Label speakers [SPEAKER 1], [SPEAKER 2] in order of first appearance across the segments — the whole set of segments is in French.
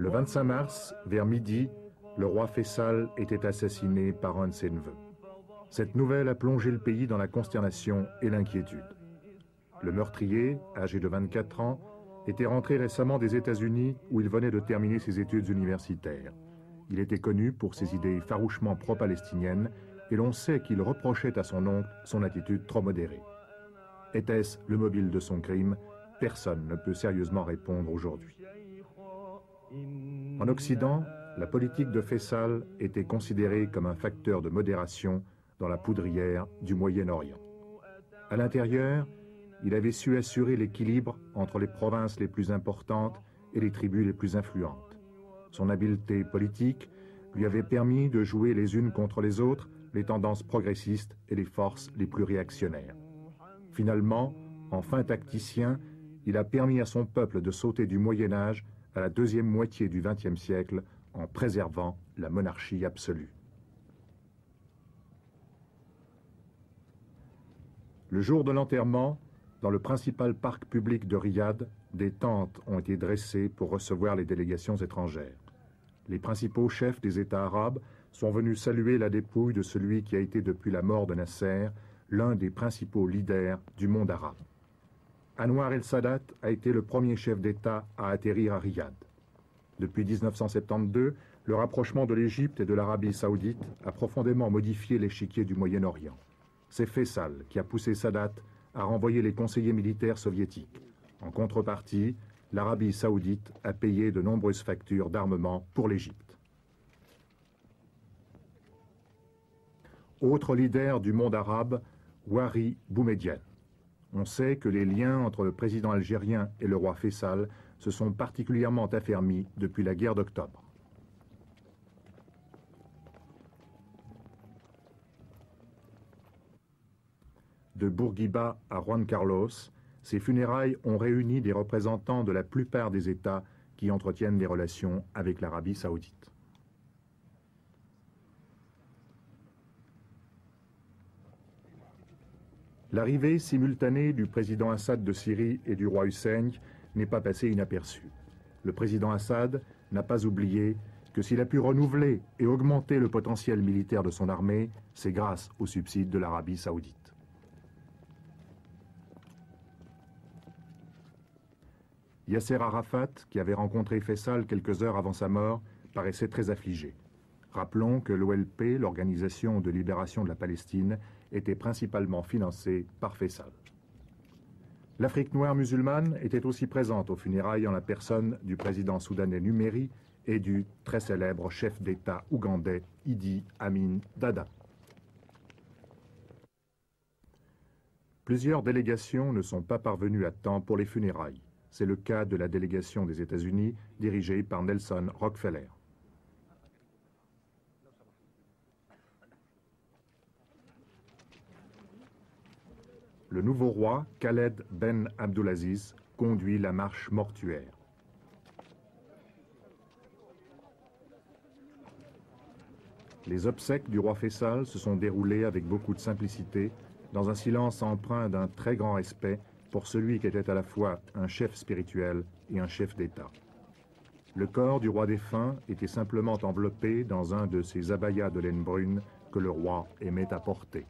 [SPEAKER 1] Le 25 mars, vers midi, le roi Faisal était assassiné par un de ses neveux. Cette nouvelle a plongé le pays dans la consternation et l'inquiétude. Le meurtrier, âgé de 24 ans, était rentré récemment des États-Unis où il venait de terminer ses études universitaires. Il était connu pour ses idées farouchement pro-palestiniennes et l'on sait qu'il reprochait à son oncle son attitude trop modérée. Était-ce le mobile de son crime? Personne ne peut sérieusement répondre aujourd'hui. En Occident, la politique de Faisal était considérée comme un facteur de modération dans la poudrière du Moyen-Orient. À l'intérieur, il avait su assurer l'équilibre entre les provinces les plus importantes et les tribus les plus influentes. Son habileté politique lui avait permis de jouer les unes contre les autres les tendances progressistes et les forces les plus réactionnaires. Finalement, en fin tacticien, il a permis à son peuple de sauter du Moyen-Âge à la deuxième moitié du XXe siècle en préservant la monarchie absolue. Le jour de l'enterrement, dans le principal parc public de Riyad, des tentes ont été dressées pour recevoir les délégations étrangères. Les principaux chefs des États arabes sont venus saluer la dépouille de celui qui a été depuis la mort de Nasser l'un des principaux leaders du monde arabe. Anwar el-Sadat a été le premier chef d'État à atterrir à Riyad. Depuis 1972, le rapprochement de l'Égypte et de l'Arabie saoudite a profondément modifié l'échiquier du Moyen-Orient. C'est Faisal qui a poussé Sadat à renvoyer les conseillers militaires soviétiques. En contrepartie, l'Arabie saoudite a payé de nombreuses factures d'armement pour l'Égypte. Autre leader du monde arabe, Wari Boumedienne. On sait que les liens entre le président algérien et le roi Faisal se sont particulièrement affermis depuis la guerre d'octobre. De Bourguiba à Juan Carlos, ces funérailles ont réuni des représentants de la plupart des États qui entretiennent des relations avec l'Arabie saoudite. L'arrivée simultanée du président Assad de Syrie et du roi Hussein n'est pas passée inaperçue. Le président Assad n'a pas oublié que s'il a pu renouveler et augmenter le potentiel militaire de son armée, c'est grâce aux subsides de l'Arabie saoudite. Yasser Arafat, qui avait rencontré Faisal quelques heures avant sa mort, paraissait très affligé. Rappelons que l'OLP, l'Organisation de libération de la Palestine, était principalement financée par Faisal. L'Afrique noire musulmane était aussi présente aux funérailles en la personne du président soudanais Numeri et du très célèbre chef d'État ougandais Idi Amin Dada. Plusieurs délégations ne sont pas parvenues à temps pour les funérailles. C'est le cas de la délégation des États-Unis dirigée par Nelson Rockefeller. Le nouveau roi, Khaled Ben Abdulaziz, conduit la marche mortuaire. Les obsèques du roi Faisal se sont déroulées avec beaucoup de simplicité, dans un silence empreint d'un très grand respect pour celui qui était à la fois un chef spirituel et un chef d'État. Le corps du roi défunt était simplement enveloppé dans un de ces abayas de laine brune que le roi aimait à porter.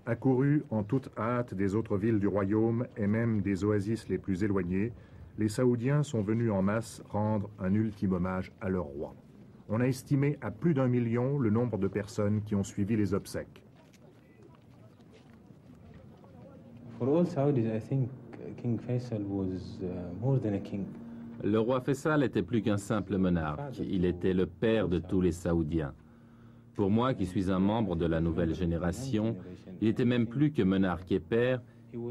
[SPEAKER 1] Accourus en toute hâte des autres villes du royaume et même des oasis les plus éloignées, les Saoudiens sont venus en masse rendre un ultime hommage à leur roi. On a estimé à plus d'1 million le nombre de personnes qui ont suivi les obsèques.
[SPEAKER 2] For all Saudis, I think King Faisal was more than a king. Le roi Faisal était plus qu'un simple monarque, il était le père de tous les Saoudiens. Pour moi, qui suis un membre de la nouvelle génération, il était même plus que monarque et père,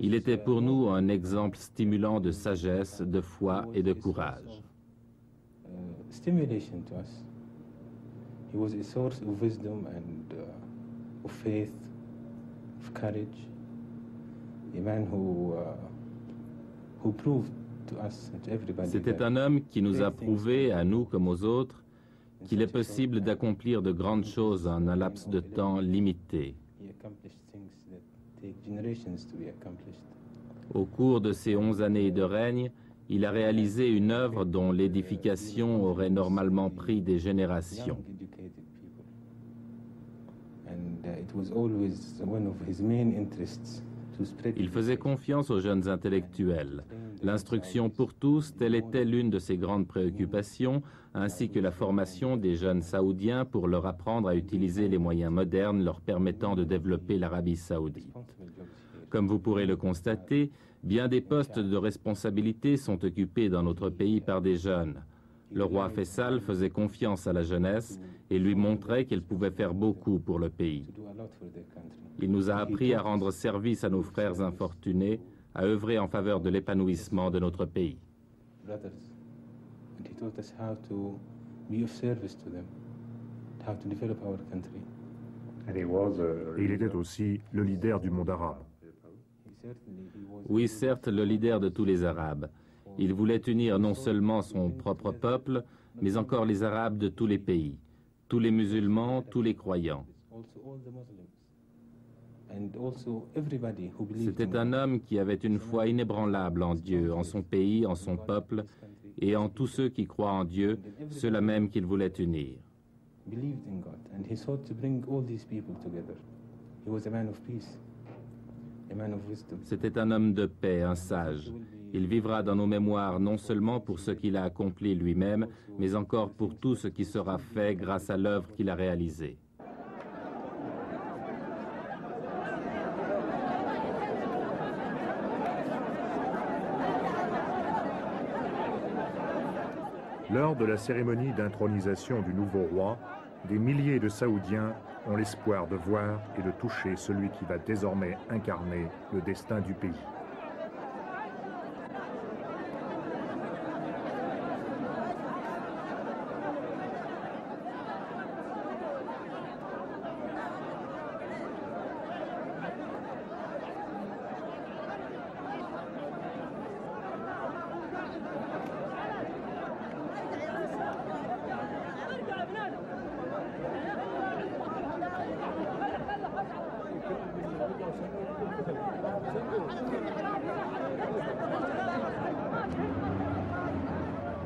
[SPEAKER 2] il était pour nous un exemple stimulant de sagesse, de foi et de courage.
[SPEAKER 3] Stimulation to us. He was a source of wisdom and of faith, of courage. A man who proved to us and to everybody.
[SPEAKER 2] C'était un homme qui nous a prouvé, à nous comme aux autres, qu'il est possible d'accomplir de grandes choses en un laps de temps limité.
[SPEAKER 3] He accomplished things that take generations to be accomplished.
[SPEAKER 2] Au cours de ces 11 années de règne, il a réalisé une œuvre dont l'édification aurait normalement pris des générations.
[SPEAKER 3] Young, educated people. And it was always one of his main interests to spread.
[SPEAKER 2] Il faisait confiance aux jeunes intellectuels. L'instruction pour tous, telle était l'une de ses grandes préoccupations, ainsi que la formation des jeunes saoudiens pour leur apprendre à utiliser les moyens modernes leur permettant de développer l'Arabie saoudite. Comme vous pourrez le constater, bien des postes de responsabilité sont occupés dans notre pays par des jeunes. Le roi Faisal faisait confiance à la jeunesse et lui montrait qu'elle pouvait faire beaucoup pour le pays. Il nous a appris à rendre service à nos frères infortunés, à œuvrer en faveur de l'épanouissement de notre pays.
[SPEAKER 3] Brothers. And he taught us how to be of service to them, how to develop our country.
[SPEAKER 1] Et il était aussi le leader du monde arabe.
[SPEAKER 2] Oui, certes, le leader de tous les Arabes. Il voulait unir non seulement son propre peuple, mais encore les Arabes de tous les pays, tous les musulmans, tous les croyants. C'était un homme qui avait une foi inébranlable en Dieu, en son pays, en son peuple, et en tous ceux qui croient en Dieu, ceux-là même qu'il voulait unir. C'était un homme de paix, un sage. Il vivra dans nos mémoires non seulement pour ce qu'il a accompli lui-même, mais encore pour tout ce qui sera fait grâce à l'œuvre qu'il a réalisée.
[SPEAKER 1] Lors de la cérémonie d'intronisation du nouveau roi, des milliers de Saoudiens ont l'espoir de voir et de toucher celui qui va désormais incarner le destin du pays.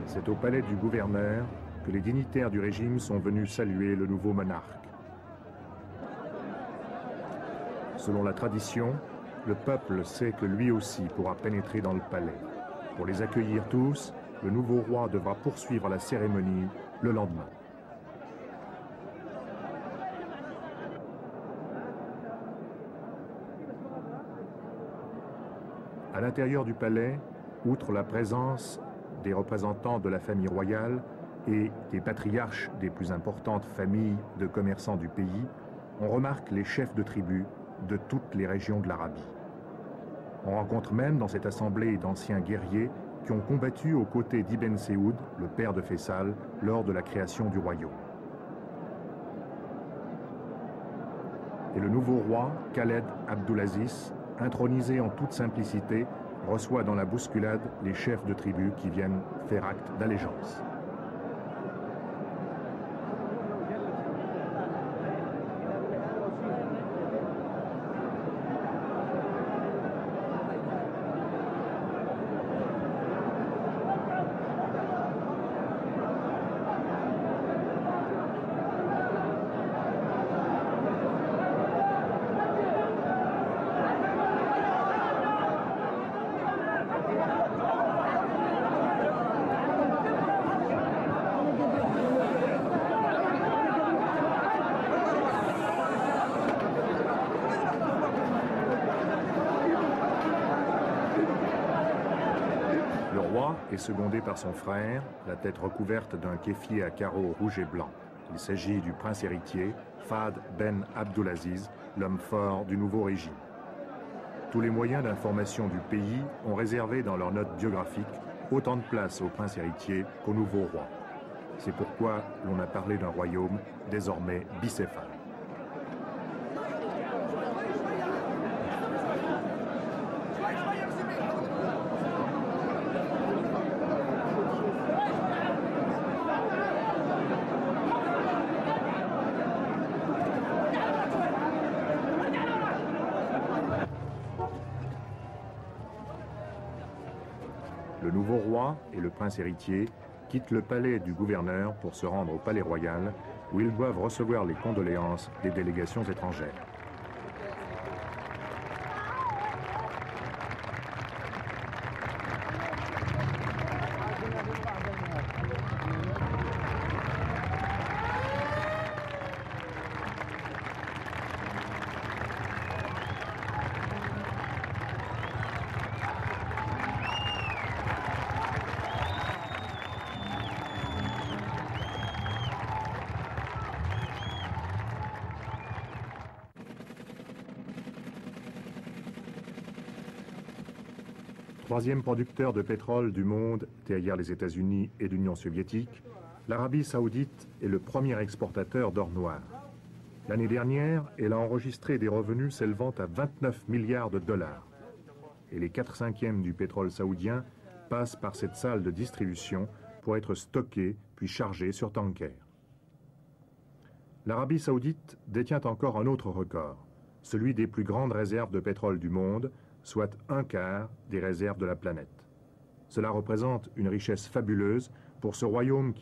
[SPEAKER 1] C'est au palais du gouverneur que les dignitaires du régime sont venus saluer le nouveau monarque. Selon la tradition, le peuple sait que lui aussi pourra pénétrer dans le palais. Pour les accueillir tous, le nouveau roi devra poursuivre la cérémonie le lendemain. À l'intérieur du palais, outre la présence des représentants de la famille royale et des patriarches des plus importantes familles de commerçants du pays, on remarque les chefs de tribus de toutes les régions de l'Arabie. On rencontre même dans cette assemblée d'anciens guerriers qui ont combattu aux côtés d'Ibn Saoud, le père de Faisal, lors de la création du royaume. Et le nouveau roi, Khaled Abdulaziz, intronisé en toute simplicité, reçoit dans la bousculade les chefs de tribus qui viennent faire acte d'allégeance. roi est secondé par son frère, la tête recouverte d'un kéfier à carreaux rouges et blancs. Il s'agit du prince héritier, Fahd Ben Abdulaziz, l'homme fort du nouveau régime. Tous les moyens d'information du pays ont réservé dans leurs notes biographiques autant de place au prince héritier qu'au nouveau roi. C'est pourquoi l'on a parlé d'un royaume désormais bicéphale. Le nouveau roi et le prince héritier quittent le palais du gouverneur pour se rendre au palais royal, où ils doivent recevoir les condoléances des délégations étrangères. Troisième producteur de pétrole du monde, derrière les États-Unis et l'Union soviétique, l'Arabie saoudite est le premier exportateur d'or noir. L'année dernière, elle a enregistré des revenus s'élevant à 29 milliards de dollars. Et les 4/5 du pétrole saoudien passent par cette salle de distribution pour être stockés puis chargés sur tankers. L'Arabie saoudite détient encore un autre record, celui des plus grandes réserves de pétrole du monde, soit 1/4 des réserves de la planète. Cela représente une richesse fabuleuse pour ce royaume qui